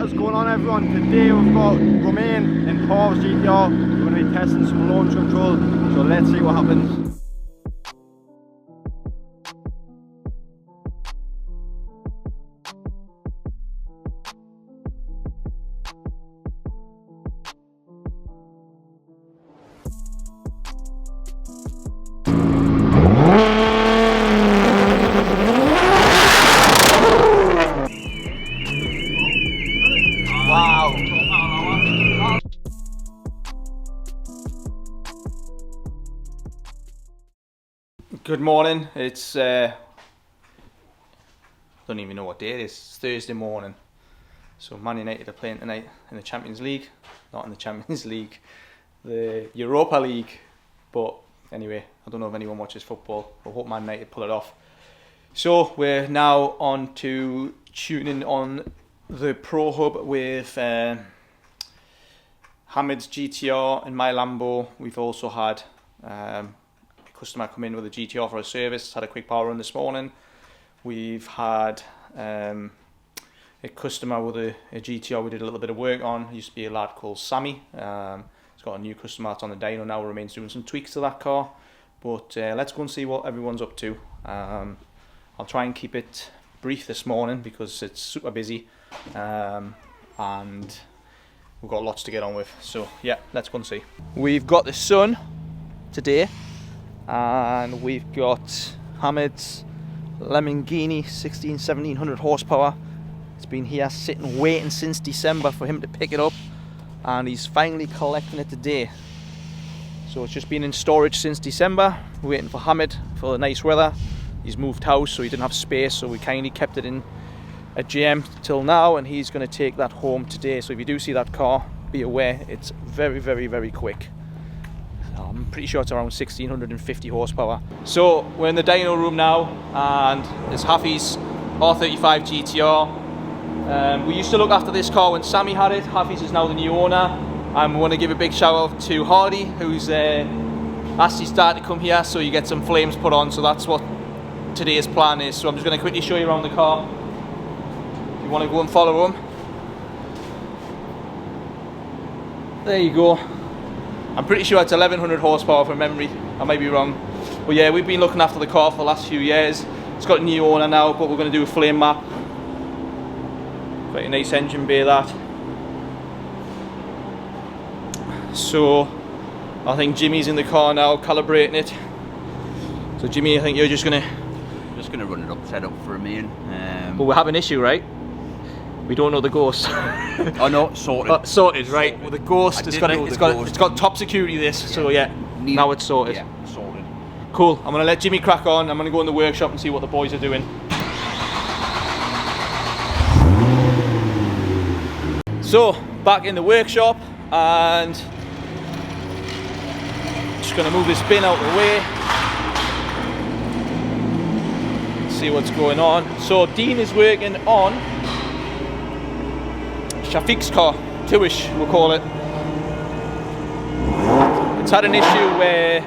What is going on, everyone? Today we've got Romain in Paul's GTR. We're going to be testing some launch control, so let's see what happens. Wow. Good morning. It's don't even know what day it is. It's Thursday morning. So Man United are playing tonight in the Champions League. Not in the Champions League, the Europa League. But anyway, I don't know if anyone watches football. I hope Man United pull it off. So we're now on to tuning on the Pro Hub with Hamid's GTR and my Lambo. We've also had a customer come in with a GTR for a service, had a quick power run this morning. We've had a customer with a GTR we did a little bit of work on. It used to be a lad called Sammy. He's got a new customer that's on the Dyno now. Remains doing some tweaks to that car. But let's go and see what everyone's up to. I'll try and keep it brief this morning because it's super busy. And we've got lots to get on with, so yeah, let's go and see. We've got the sun today, and we've got Hamid's Lamborghini 1700 horsepower. It's been here sitting waiting since December for him to pick it up, and he's finally collecting it today. So it's just been in storage since December, waiting for Hamid for the nice weather. He's moved house, so he didn't have space, so we kindly kept it in a GM till now, and he's going to take that home today. So if you do see that car, be aware it's very, very, very quick. I'm pretty sure it's around 1650 horsepower. So we're in the dyno room now, and it's Hafi's R35 GTR. We used to look after this car when Sammy had it. Hafi's is now the new owner. I want to give a big shout out to Hardy, who's asked his dad to come here so you get some flames put on. So that's what today's plan is. So I'm just going to quickly show you around the car. Want to go and follow them. There you go. I'm pretty sure it's 1100 horsepower from memory. I might be wrong, but yeah, we've been looking after the car for the last few years. It's got a new owner now, but we're going to do a flame map. Quite a nice engine bay, that. So I think Jimmy's in the car now calibrating it. So Jimmy, I think you're just gonna run it up, set up for a main. But we have an issue, right? We don't know the ghost. Oh no, sorted. Sorted, right? Well, the ghost it's got top security this, yeah. So yeah, now it's sorted. Yeah, sorted. Cool. I'm gonna let Jimmy crack on. I'm gonna go in the workshop and see what the boys are doing. So back in the workshop, and just gonna move this bin out of the way. See what's going on. So Dean is working on Shafiq's car, 2ish we'll call it. It's had an issue where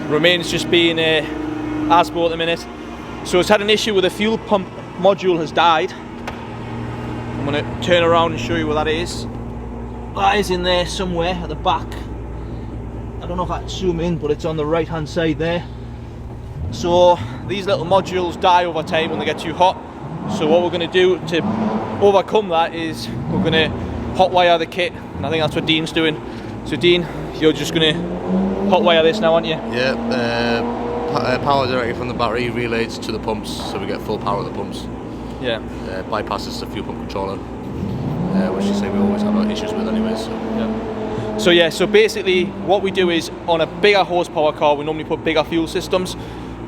Romain's just being Asbo at the minute. So it's had an issue with the fuel pump module has died. I'm going to turn around and show you where that is. That is in there somewhere at the back. I don't know if I can zoom in, but it's on the right hand side there. So these little modules die over time when they get too hot. So what we're going to do to overcome that is we're going to hot wire the kit, and I think that's what Dean's doing. So Dean, you're just going to hot wire this now, aren't you? Yeah, power directly from the battery relays to the pumps, so we get full power of the pumps. Yeah. Bypasses the fuel pump controller, which you say we always have issues with anyway. So. Yeah. So basically what we do is on a bigger horsepower car we normally put bigger fuel systems.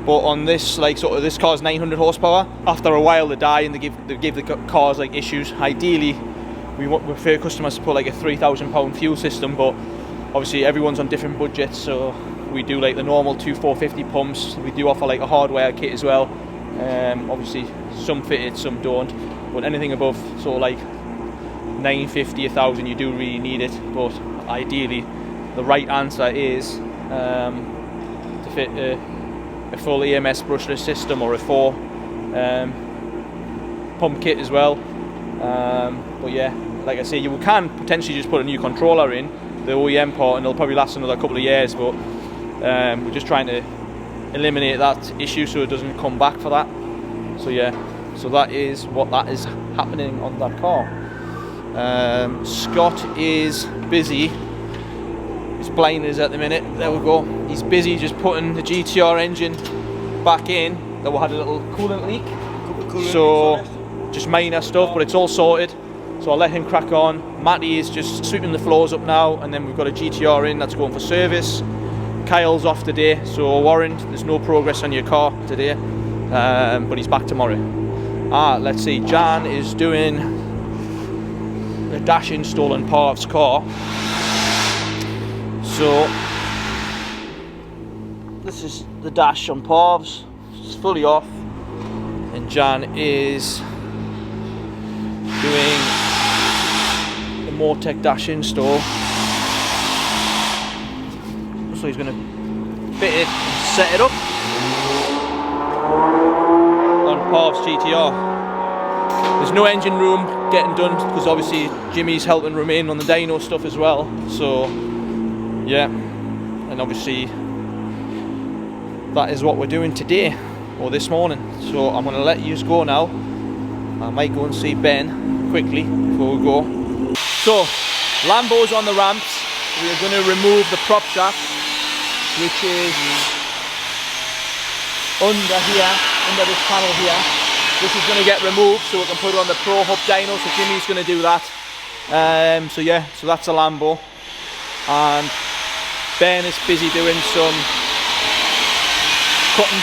But on this, this car's 900 horsepower. After a while, they die and they give the cars issues. Ideally, we prefer customers to put a £3,000 fuel system, but obviously everyone's on different budgets, so we do the normal 450 pumps. We do offer a hardware kit as well. Obviously, some fit it, some don't. But anything above 950, 1,000, you do really need it. But ideally, the right answer is to fit a full EMS brushless system or a 4 pump kit as well. But yeah, like I say, you can potentially just put a new controller in the OEM part and it'll probably last another couple of years, but we're just trying to eliminate that issue so it doesn't come back for that. So yeah, so that is what that is happening on that car. Scott is busy. His blinders at the minute. There we go. He's busy just putting the GTR engine back in. That we had a little coolant leak. So just minor stuff, but it's all sorted. So I'll let him crack on. Matty is just sweeping the floors up now, and then we've got a GTR in that's going for service. Kyle's off today, so Warren, there's no progress on your car today, but he's back tomorrow. Let's see, Jan is doing the dash install on Parv's car. So this is the dash on Parv's, it's fully off, and Jan is doing the Mortec dash install. So he's going to fit it and set it up on Parv's GTR. There's no engine room getting done because obviously Jimmy's helping Romain on the dyno stuff as well. So yeah, and obviously that is what we're doing today or this morning. So I'm going to let you go now. I might go and see Ben quickly before we go. So Lambo's on the ramps. We are going to remove the prop shaft, which is under here, under this panel here. This is going to get removed so we can put it on the Pro Hub dyno, so Jimmy's going to do that. So yeah, so that's a Lambo. And Ben is busy doing some cutting,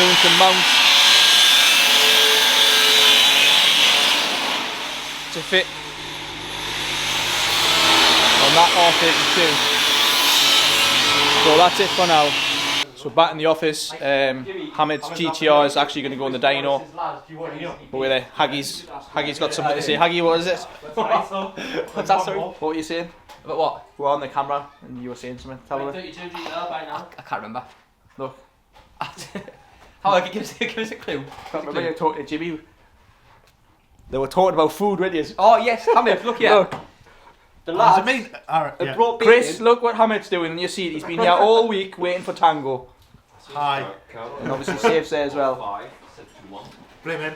doing some mounts to fit on that R32. So that's it for now. So back in the office, Hamid's GTR is actually going to go on the dyno. But we're there. Haggie's got something to say. Haggie, what is it? What's that, sorry? What were you saying? About what? We're on the camera and you were saying something. Tell me. 32 GTR by now. I can't remember. Look. How I give us a clue. Remember you were talking to Jimmy? They were talking about food, weren't you? Oh yes, Hamid, look here. Look. The lads. Yeah. Brought Chris, look what Hamid's doing in your seat. He's been here all week waiting for Tango. Hi. And obviously Safe's there as well. Blame him.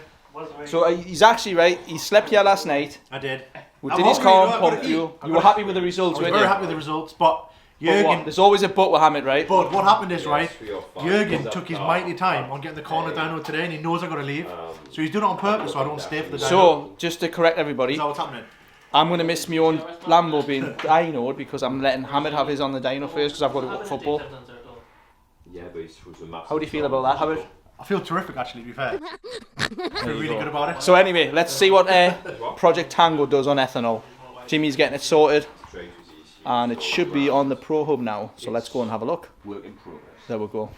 So he's actually right. He slept here last night. I did. We did his car and pumped you. You were happy with the results, I was weren't very you? happy with the results, but But what? Jürgen. There's always a but with Hamid, right? But what happened is, right, Jürgen took his mighty time on getting the corner down today, and he knows I'm going to leave. So he's doing it on purpose, so I don't stay for the dyno. So, just to correct everybody, Is that what's happening? I'm going to miss my own Lambo being dynoed because I'm letting Hamid have his on the dyno first because I've got to go football. How do you feel about that, Hamid? I feel terrific, actually, to be fair. I feel really good about it. So anyway, let's see what Project Tango does on ethanol. Jimmy's getting it sorted and it should be on the Pro Hub now. So let's go and have a look. Work in progress. There we go.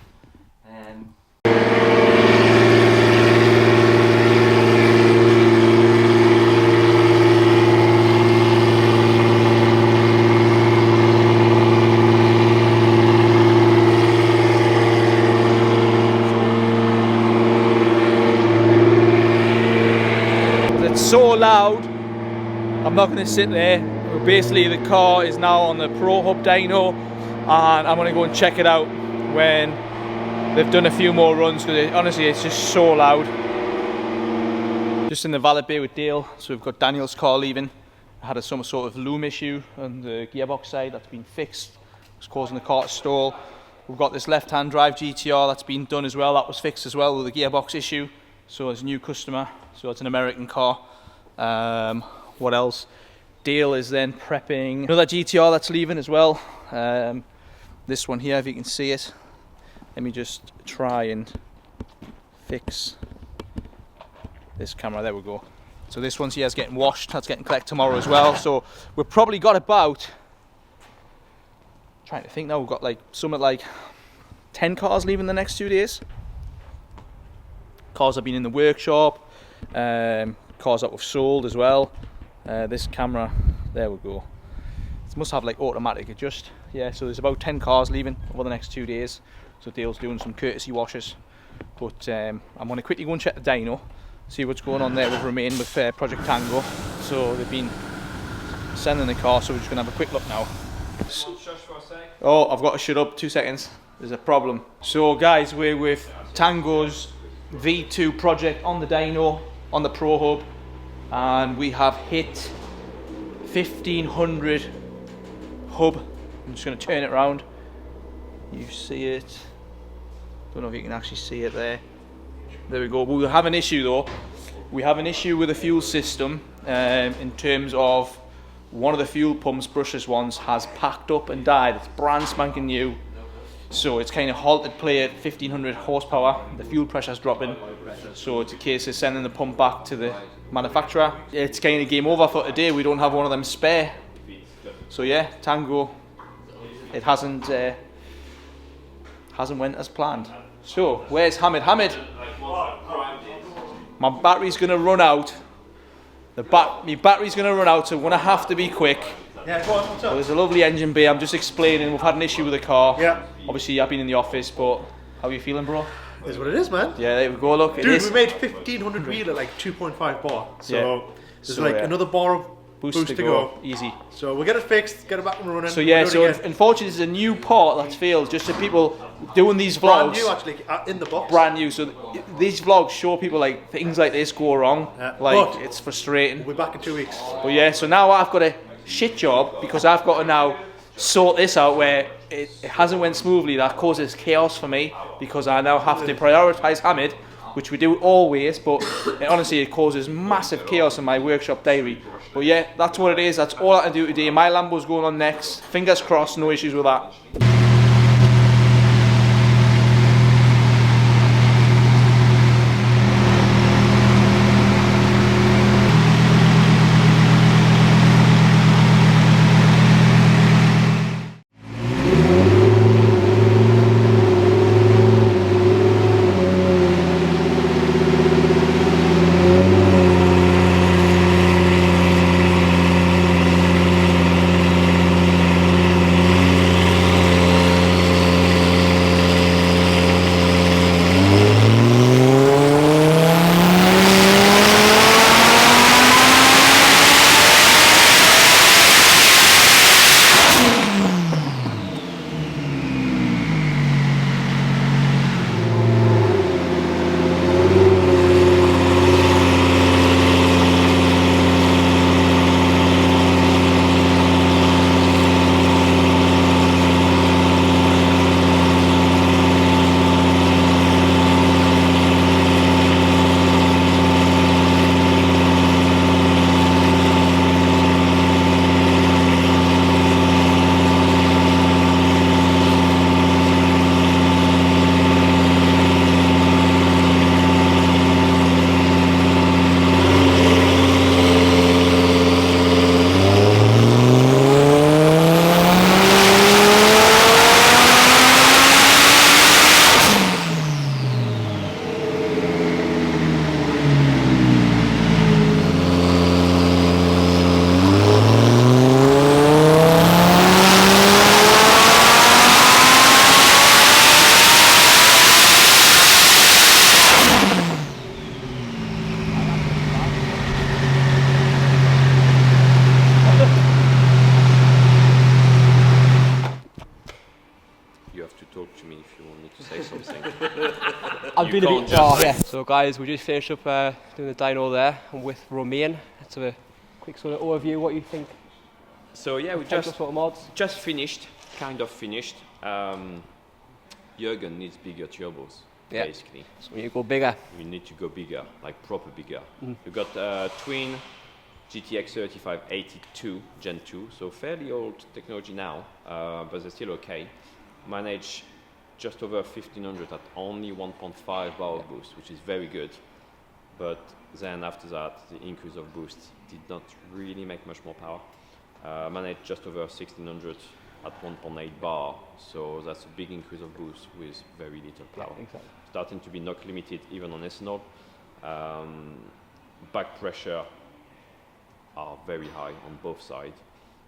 It's so loud, I'm not going to sit there. Basically the car is now on the Pro Hub dyno and I'm going to go and check it out when they've done a few more runs because honestly it's just so loud. Just in the valet bay with Dale, so we've got Daniel's car leaving. I had some sort of loom issue on the gearbox side that's been fixed. It's causing the car to stall. We've got this left-hand drive GTR that's been done as well. That was fixed as well with the gearbox issue. So it's a new customer. So it's an American car. What else? Dale is then prepping another GTR that's leaving as well. This one here, if you can see it. Let me just try and fix this camera. There we go. So this one's here is getting washed. That's getting collected tomorrow as well. So we've probably got about, trying to think now, we've got like something like 10 cars leaving the next 2 days. Cars have been in the workshop. Cars that we've sold as well. This camera, there we go. It must have like automatic adjust. Yeah, so there's about 10 cars leaving over the next 2 days. So Dale's doing some courtesy washes. But I'm going to quickly go and check the dyno, see what's going on there with Remain with Project Tango. So they've been sending the car, so we're just going to have a quick look now. Oh, I've got to shut up, 2 seconds. There's a problem. So guys, we're with Tango's V2 project on the dyno, on the Pro Hub, and we have hit 1500 hub. I'm just going to turn it around. You see it. Don't know if you can actually see it there. There we go. We have an issue though. We have an issue with the fuel system in terms of one of the fuel pumps, brushless ones, has packed up and died. It's brand spanking new. So it's kind of halted play at 1500 horsepower. The fuel pressure's dropping. So it's a case of sending the pump back to the manufacturer. It's kind of game over for today. We don't have one of them spare. So yeah, Tango, it hasn't went as planned. So where's Hamid? Hamid, my battery's gonna run out. My battery's gonna run out, so I'm gonna have to be quick. Yeah, go on, what's up? So there's a lovely engine bay. I'm just explaining. We've had an issue with the car. Yeah. Obviously, I've been in the office, but how are you feeling, bro? Is what it is, man. Yeah, there we go. Look, Dude, we made 1500 wheel at like 2.5 bar. So Yeah. there's So, like yeah. another bar of boost to go. Easy. So we'll get it fixed, get it back and running. So yeah, we'll do so it again. unfortunately, there's a new part that's failed. Just so people doing these brand vlogs. new actually, in the box. Brand new. So these vlogs show people like things like this go wrong. Yeah. Like But it's frustrating. we'll be back in 2 weeks. But yeah, so now I've got a shit job because I've got to now sort this out where it hasn't went smoothly. That causes chaos for me because I now have to prioritise Hamid, which we do always, but honestly it causes massive chaos in my workshop diary. But yeah, that's what it is. That's all I can do today. My Lambo's going on next. Fingers crossed, no issues with that. I'm doing a bit. Oh, yeah. So, guys, we just finished up doing the dyno there. I'm with Romain. Let's have a quick sort of overview. What you think? So yeah, we Sort of mods. just finished, kind of finished. Jürgen needs bigger turbos, Yeah. basically. So you go bigger. We need to go bigger, like proper bigger. We've got twin GTX 3582 Gen 2, so fairly old technology now, but they're still okay. Manage just over 1500 at only 1.5 bar of boost, which is very good. But then after that, the increase of boost did not really make much more power. Managed just over 1600 at 1.8 bar, so that's a big increase of boost with very little power. Yeah, exactly. Starting to be knock limited even on ethanol. Back pressure are very high on both sides,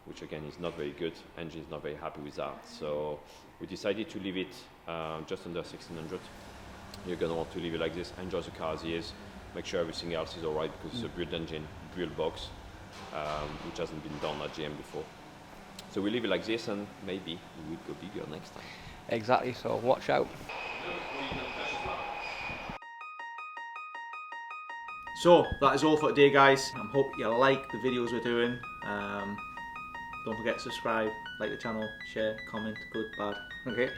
which again is not very good. Engine is not very happy with that. So we decided to leave it just under 1600. You're going to want to leave it like this, enjoy the car as it is. make sure everything else is alright, because it's a build engine, build box, which hasn't been done at GM before. So we leave it like this, and maybe we will go bigger next time. Exactly, so watch out. So that is all for today, guys. I hope you like the videos we're doing. Don't forget to subscribe, like the channel, share, comment, good, bad. Okay.